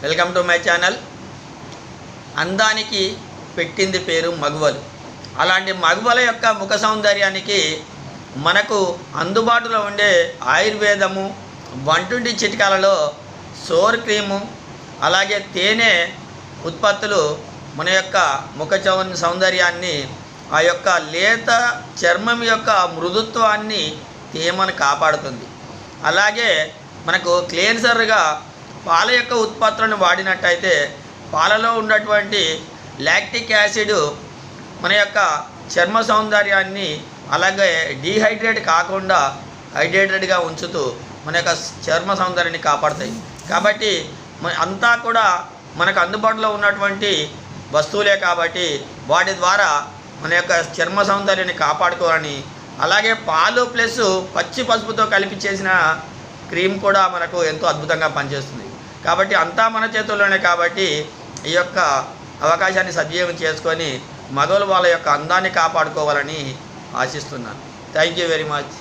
Welcome to my channel. అందానికి పెట్టింది పేరు మగువలు. అలాంటి మగువల యొక్క ముఖ సౌందర్యానికి మనకు అందుబాటులో ఉండే ఆయుర్వేదము, వంటింటి చిట్కాలలో సోర్ క్రీము, అలాగే తేనె ఉత్పత్తులు మన యొక్క ముఖ సౌందర్యాన్ని, ఆ యొక్క లేత చర్మం యొక్క మృదుత్వాన్ని, తేమను కాపాడుతుంది. అలాగే మనకు క్లీన్సర్గా పాల యొక్క ఉత్పత్తులను వాడినట్టయితే పాలలో ఉన్నటువంటి లాక్టిక్ యాసిడ్ మన యొక్క చర్మ సౌందర్యాన్ని, అలాగే డీహైడ్రేట్ కాకుండా హైడ్రేటెడ్గా ఉంచుతూ మన యొక్క చర్మ సౌందర్యాన్ని కాపాడుతాయి. కాబట్టి అంతా కూడా మనకు అందుబాటులో ఉన్నటువంటి వస్తువులే కాబట్టి వాటి ద్వారా మన యొక్క చర్మ సౌందర్యాన్ని కాపాడుకోవాలని, అలాగే పాలు ప్లస్ పచ్చి పసుపుతో కలిపి చేసిన క్రీమ్ కూడా మనకు ఎంతో అద్భుతంగా పనిచేస్తుంది. కాబట్టి అంతా మన చేతుల్లోనే. కాబట్టి ఈ యొక్క అవకాశాన్ని సద్వినియోగం చేసుకొని మగవాళ్ళు వాళ్ళ యొక్క అందాన్ని కాపాడుకోవాలని ఆశిస్తున్నాను. Thank you very much.